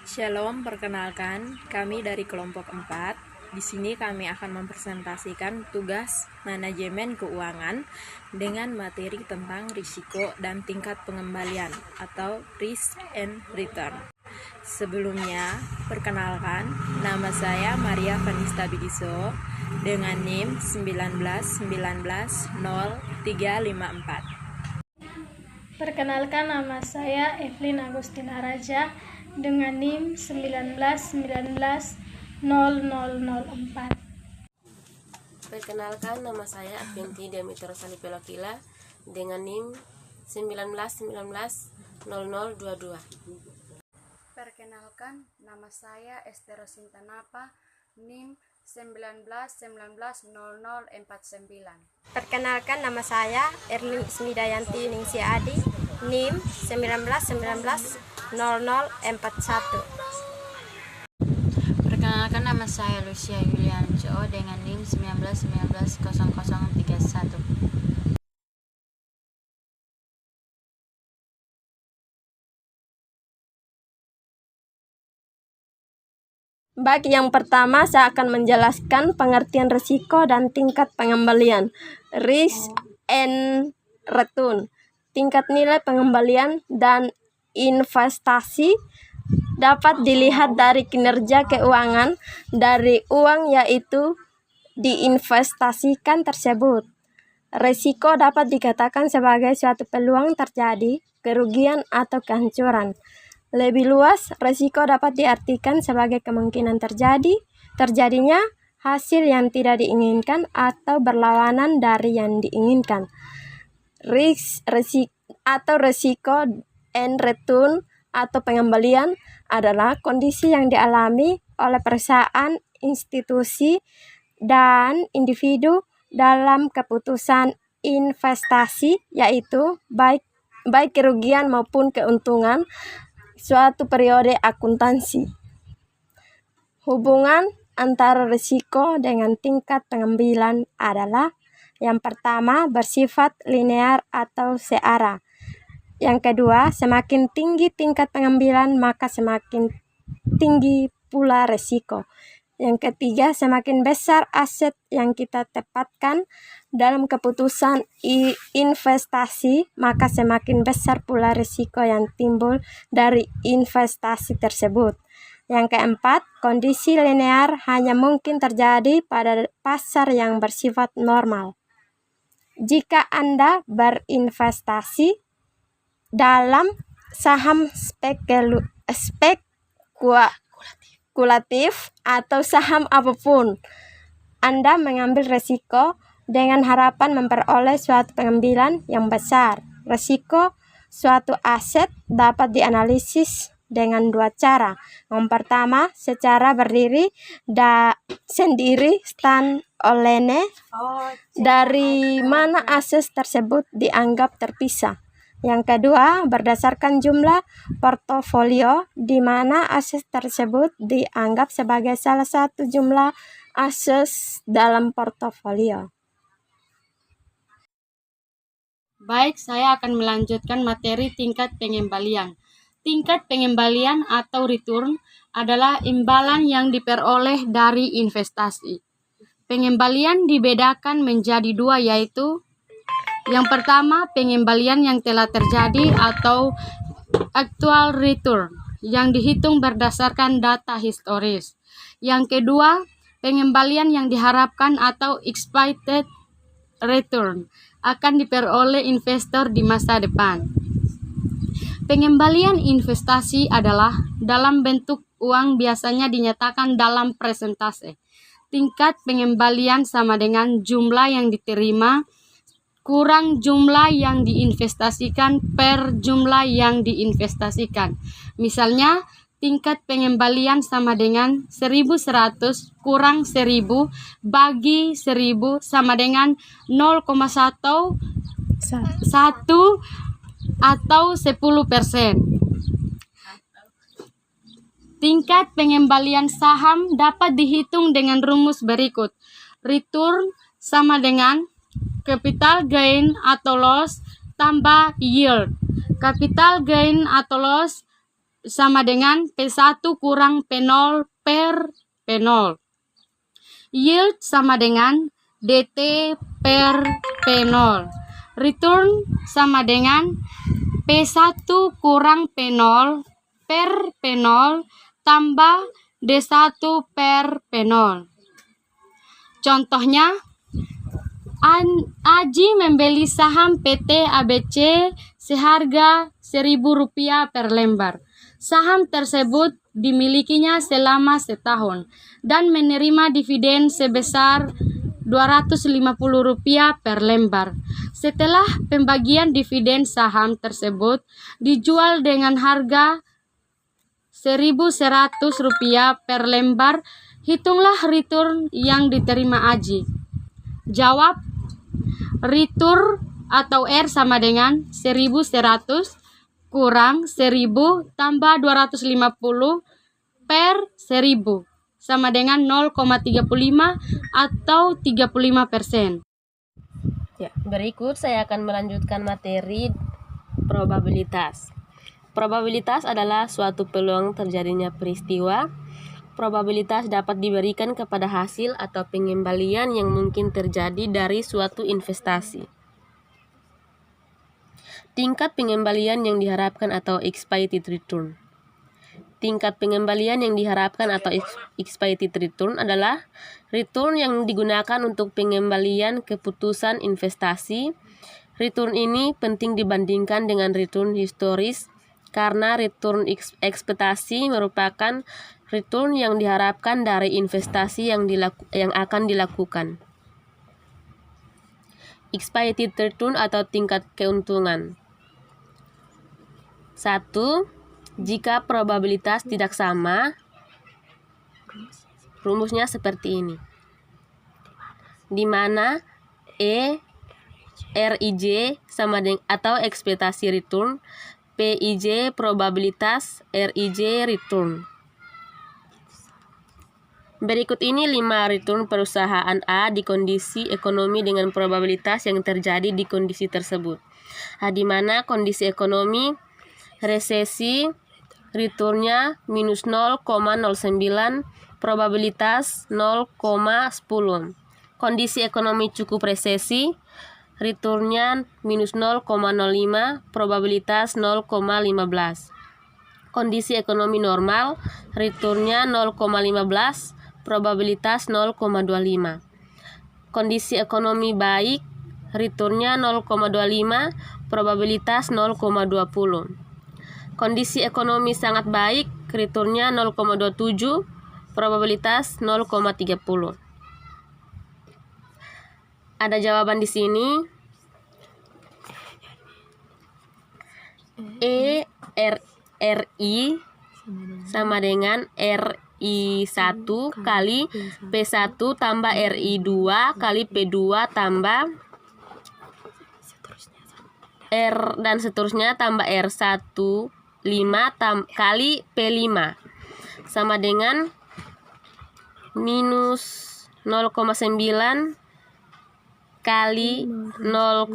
Shalom, perkenalkan, kami dari kelompok 4. Di sini kami akan mempresentasikan tugas manajemen keuangan dengan materi tentang risiko dan tingkat pengembalian atau risk and return. Sebelumnya, perkenalkan, nama saya Maria Vanista Bidiso dengan NIM 1919034. Perkenalkan, nama saya Evelyn Agustina Raja dengan NIM 1919004. Perkenalkan, nama saya Adventi Demetro Salipelokila dengan NIM 1919022. Perkenalkan, nama saya Esther Sintanapa, NIM 1919049. Perkenalkan, nama saya Erlin Ismidayanti Ningsi Adi, NIM 1919041. Perkenalkan, nama saya Lucia Yulianco dengan NIM 1919031. Baik, yang pertama saya akan menjelaskan pengertian risiko dan tingkat pengembalian. Risk and return. Tingkat nilai pengembalian dan investasi dapat dilihat dari kinerja keuangan dari uang yaitu diinvestasikan tersebut. Risiko dapat dikatakan sebagai suatu peluang terjadi kerugian atau kehancuran. Lebih luas, risiko dapat diartikan sebagai kemungkinan terjadinya hasil yang tidak diinginkan atau berlawanan dari yang diinginkan. Risiko and return atau pengembalian adalah kondisi yang dialami oleh perusahaan, institusi, dan individu dalam keputusan investasi, yaitu baik kerugian maupun keuntungan suatu periode akuntansi. Hubungan antara risiko dengan tingkat pengambilan adalah: yang pertama, bersifat linear atau searah. Yang kedua, semakin tinggi tingkat pengambilan, maka semakin tinggi pula risiko. Yang ketiga, semakin besar aset yang kita tempatkan dalam keputusan investasi, maka semakin besar pula risiko yang timbul dari investasi tersebut. Yang keempat, kondisi linear hanya mungkin terjadi pada pasar yang bersifat normal. Jika Anda berinvestasi dalam saham spekulatif atau saham apapun, Anda mengambil risiko dengan harapan memperoleh suatu pengambilan yang besar. Risiko suatu aset dapat dianalisis dengan dua cara. Yang pertama, secara berdiri sendiri stand-alone, dari mana aset tersebut dianggap terpisah. Yang kedua, berdasarkan jumlah portofolio, di mana aset tersebut dianggap sebagai salah satu jumlah aset dalam portofolio. Baik, saya akan melanjutkan materi tingkat pengembalian. Tingkat pengembalian atau return adalah imbalan yang diperoleh dari investasi. Pengembalian dibedakan menjadi dua, yaitu yang pertama, pengembalian yang telah terjadi atau actual return yang dihitung berdasarkan data historis. Yang kedua, pengembalian yang diharapkan atau expected return akan diperoleh investor di masa depan. Pengembalian investasi adalah dalam bentuk uang, biasanya dinyatakan dalam persentase. Tingkat pengembalian sama dengan jumlah yang diterima kurang jumlah yang diinvestasikan per jumlah yang diinvestasikan. Misalnya, tingkat pengembalian sama dengan 1.100 kurang 1.000 bagi 1.000 sama dengan 0,1 atau 10%. Tingkat pengembalian saham dapat dihitung dengan rumus berikut. Return sama dengan capital gain atau loss tambah yield. Capital gain atau loss sama dengan P1 kurang P0 per P0. Yield sama dengan DT per P0. Return sama dengan P1 kurang P0 per P0 tambah D1 per P0. Contohnya, Aji membeli saham PT ABC seharga Rp1.000 per lembar. Saham tersebut dimilikinya selama setahun dan menerima dividen sebesar Rp250 per lembar. Setelah pembagian dividen saham tersebut dijual dengan harga Rp1.100 per lembar, hitunglah return yang diterima Aji. Jawab, return atau R sama dengan 1.100 kurang 1.000 tambah 250 per 1.000 sama dengan 0,35 atau 35%. Ya, berikut saya akan melanjutkan materi probabilitas. Probabilitas adalah suatu peluang terjadinya peristiwa. Probabilitas dapat diberikan kepada hasil atau pengembalian yang mungkin terjadi dari suatu investasi. Tingkat pengembalian yang diharapkan atau expected return. Tingkat pengembalian yang diharapkan atau expected return adalah return yang digunakan untuk pengembalian keputusan investasi. Return ini penting dibandingkan dengan return historis karena return ekspektasi merupakan return yang diharapkan dari investasi yang akan dilakukan. Expected return atau tingkat keuntungan. 1. Jika probabilitas tidak sama, rumusnya seperti ini. Di mana RIJ sama dengan atau ekspektasi return, PIJ probabilitas, RIJ return. Berikut ini 5 return perusahaan A di kondisi ekonomi dengan probabilitas yang terjadi di kondisi tersebut. Di mana kondisi ekonomi resesi, returnnya minus 0,09, probabilitas 0,10. Kondisi ekonomi cukup resesi, returnnya minus 0,05, probabilitas 0,15. Kondisi ekonomi normal, returnnya 0,15, probabilitas 0,25. Kondisi ekonomi baik, returnnya 0,25, probabilitas 0,20. Kondisi ekonomi sangat baik, returnnya 0,27, probabilitas 0,30. Ada jawaban di sini. RI sama dengan RI1 kali P1 tambah RI2 kali P2 tambah R dan seterusnya tambah R1 5 kali P5 sama dengan minus 0,9 kali 0,10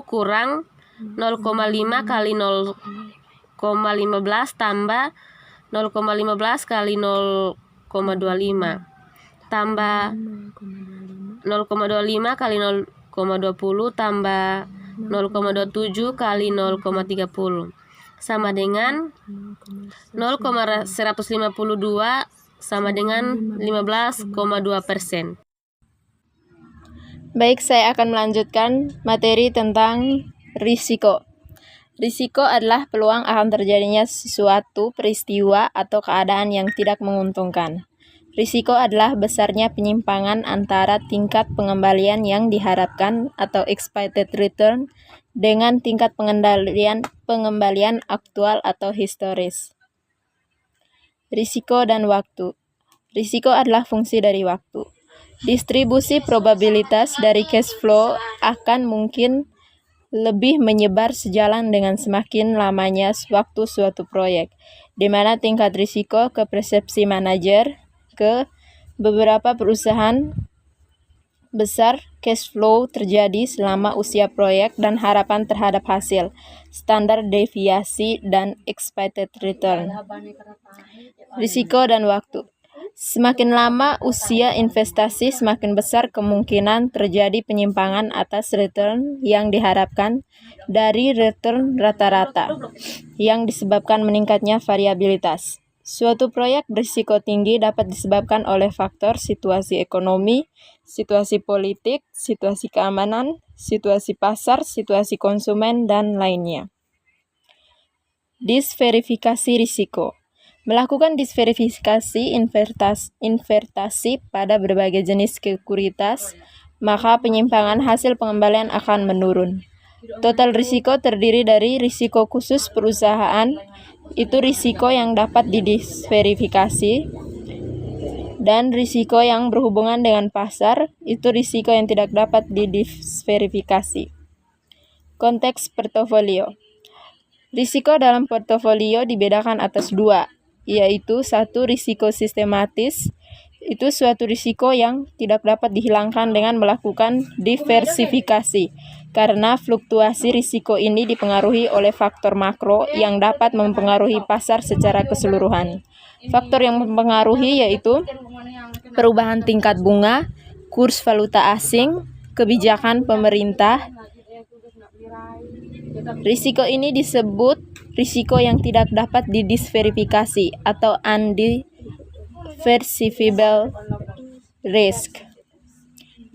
kurang 0,5 kali 0,15 tambah 0,15 kali 0,25 tambah 0,25 kali 0,20 tambah 0,27 kali 0,30 sama dengan 0,152 sama dengan 15,2%. Baik, saya akan melanjutkan materi tentang risiko. Risiko adalah peluang akan terjadinya sesuatu peristiwa atau keadaan yang tidak menguntungkan. Risiko adalah besarnya penyimpangan antara tingkat pengembalian yang diharapkan atau expected return dengan tingkat pengembalian aktual atau historis. Risiko dan waktu. Risiko adalah fungsi dari waktu. Distribusi probabilitas dari cash flow akan mungkin lebih menyebar sejalan dengan semakin lamanya waktu suatu proyek, di mana tingkat risiko ke persepsi manajer ke beberapa perusahaan besar cash flow terjadi selama usia proyek dan harapan terhadap hasil, standar deviasi, dan expected return. Risiko dan waktu. Semakin lama usia investasi, semakin besar kemungkinan terjadi penyimpangan atas return yang diharapkan dari return rata-rata, yang disebabkan meningkatnya variabilitas. Suatu proyek berisiko tinggi dapat disebabkan oleh faktor situasi ekonomi, situasi politik, situasi keamanan, situasi pasar, situasi konsumen, dan lainnya. Disverifikasi risiko. Melakukan disverifikasi investasi pada berbagai jenis sekuritas, maka penyimpangan hasil pengembalian akan menurun. Total risiko terdiri dari risiko khusus perusahaan, itu risiko yang dapat didisverifikasi, dan risiko yang berhubungan dengan pasar, itu risiko yang tidak dapat didisverifikasi. Konteks portofolio. Risiko dalam portofolio dibedakan atas dua, yaitu satu, risiko sistematis, itu suatu risiko yang tidak dapat dihilangkan dengan melakukan diversifikasi, karena fluktuasi risiko ini dipengaruhi oleh faktor makro yang dapat mempengaruhi pasar secara keseluruhan. Faktor yang mempengaruhi yaitu perubahan tingkat bunga, kurs valuta asing, kebijakan pemerintah. Risiko ini disebut risiko yang tidak dapat didisverifikasi atau undiversifiable risk.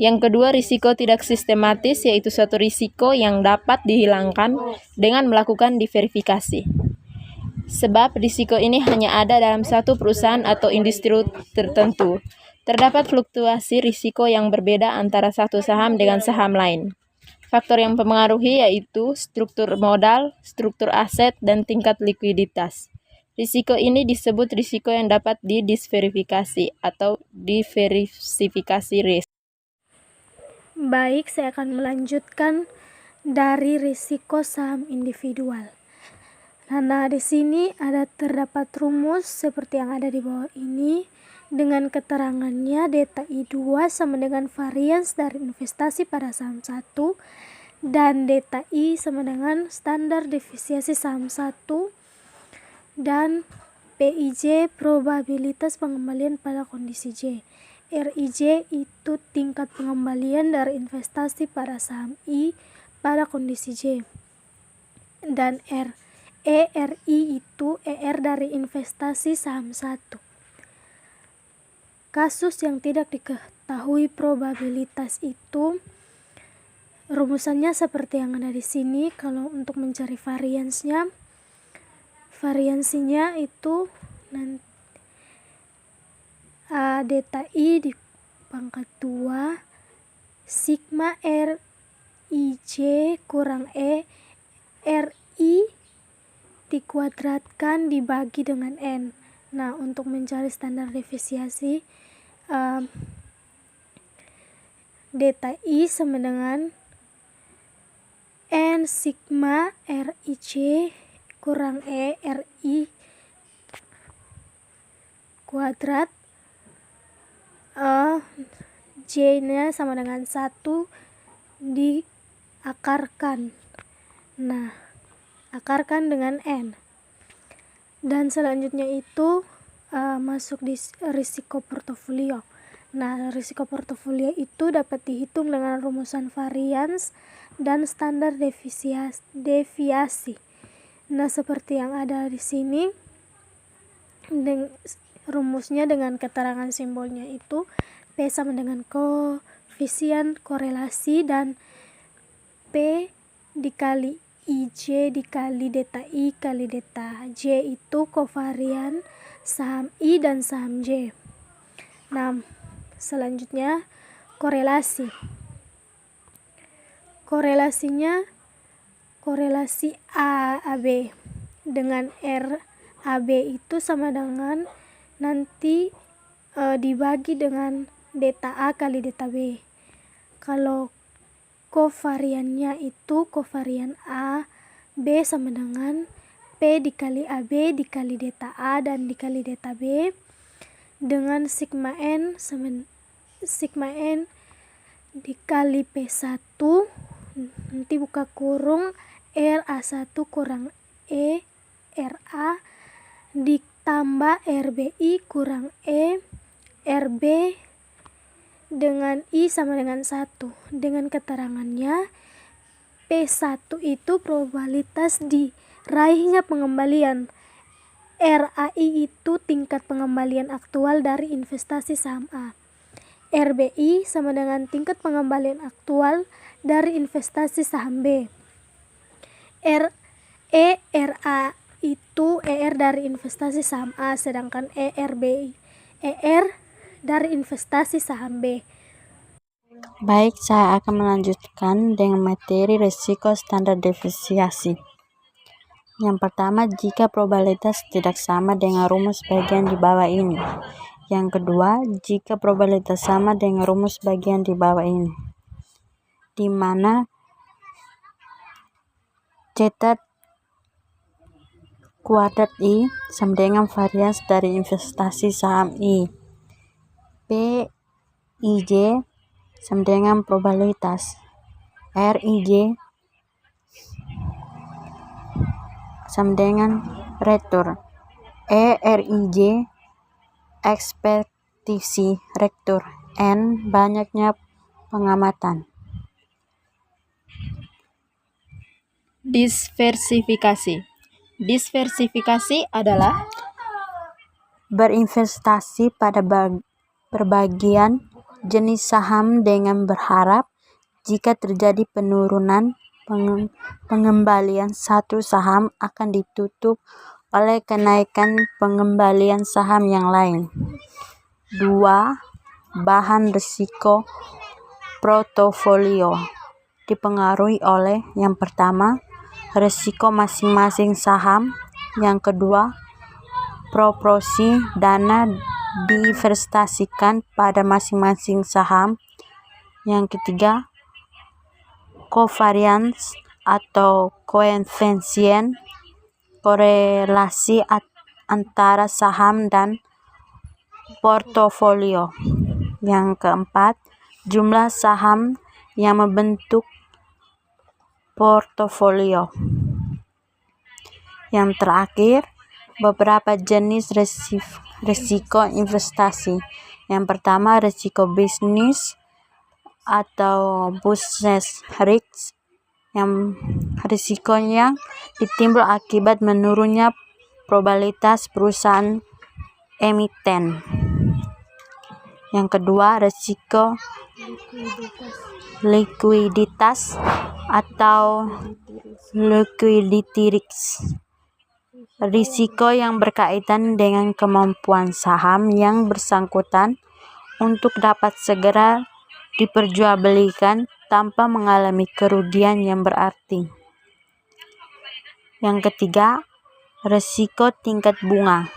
Yang kedua, risiko tidak sistematis, yaitu suatu risiko yang dapat dihilangkan dengan melakukan diverifikasi. Sebab risiko ini hanya ada dalam satu perusahaan atau industri tertentu. Terdapat fluktuasi risiko yang berbeda antara satu saham dengan saham lain. Faktor yang mempengaruhi yaitu struktur modal, struktur aset, dan tingkat likuiditas. Risiko ini disebut risiko yang dapat didisverifikasi atau diversifikasi risk. Baik, saya akan melanjutkan dari risiko saham individual. Nah, di sini terdapat rumus seperti yang ada di bawah ini. Dengan keterangannya, delta I2 sama dengan varians dari investasi pada saham 1 dan delta I sama dengan standar deviasi saham 1 dan PIJ probabilitas pengembalian pada kondisi J. RIJ itu tingkat pengembalian dari investasi pada saham I pada kondisi J. Dan ERI itu ER dari investasi saham 1. Kasus yang tidak diketahui probabilitas itu rumusannya seperti yang ada di sini. Kalau untuk mencari variansinya itu nanti delta I dipangkat 2 sigma RIJ kurang RI dikuadratkan dibagi dengan N. Nah, untuk mencari standar deviasi delta I sama dengan N sigma RIJ kurang RI kuadrat, J-nya sama dengan 1 diakarkan. Nah, akarkan dengan N. Dan selanjutnya itu masuk di risiko portofolio. Nah, risiko portofolio itu dapat dihitung dengan rumusan varians dan standar deviasi. Nah, seperti yang ada di sini, rumusnya dengan keterangan simbolnya itu P sama dengan koefisien korelasi dan P dikali IJ dikali delta I kali delta J itu kovarian saham I dan saham J. Nah, selanjutnya korelasi. Korelasinya korelasi AB dengan RAB itu sama dengan nanti dibagi dengan delta A kali delta B. Kalau kovariannya itu kovarian A B sama dengan P dikali AB dikali delta A dan dikali delta B dengan sigma N dikali P1, nanti buka kurung, RA1 kurang RA ditambah RBI kurang RB dengan I sama dengan 1. Dengan keterangannya, P1 itu probabilitas diraihnya pengembalian. RAI itu tingkat pengembalian aktual dari investasi saham A. RBI sama dengan tingkat pengembalian aktual dari investasi saham B. ERA itu ER dari investasi saham A, sedangkan ERBI ER dari investasi saham B. Baik, saya akan melanjutkan dengan materi risiko standar deviasi. Yang pertama, jika probabilitas tidak sama dengan rumus bagian di bawah ini. Yang kedua, jika probabilitas sama dengan rumus bagian di bawah ini, di mana zeta kuadrat I sama dengan varians dari investasi saham I. PIJ sama dengan probabilitas. RIJ sama dengan return. ERIJ ekspektasi return. N banyaknya pengamatan. Diversifikasi. Diversifikasi adalah berinvestasi pada berbagian jenis saham dengan berharap jika terjadi penurunan pengembalian satu saham akan ditutup oleh kenaikan pengembalian saham yang lain. 2. Bahan risiko portofolio dipengaruhi oleh yang pertama, risiko masing-masing saham, yang kedua, proporsi dana diinvestasikan pada masing-masing saham, yang ketiga, covariance atau koefisien korelasi antara saham dan portofolio, yang keempat, jumlah saham yang membentuk portofolio. Yang terakhir, beberapa jenis risiko investasi. Yang pertama, risiko bisnis atau business risk, yang risikonya ditimbul akibat menurunnya probabilitas perusahaan emiten. Yang kedua, risiko likuiditas atau liquidity risk, risiko yang berkaitan dengan kemampuan saham yang bersangkutan untuk dapat segera diperjualbelikan tanpa mengalami kerugian yang berarti. Yang ketiga, risiko tingkat bunga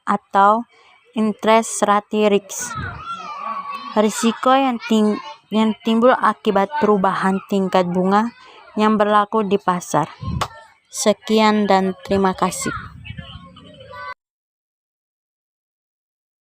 atau interest rate risk, risiko yang timbul akibat perubahan tingkat bunga yang berlaku di pasar. Sekian dan terima kasih.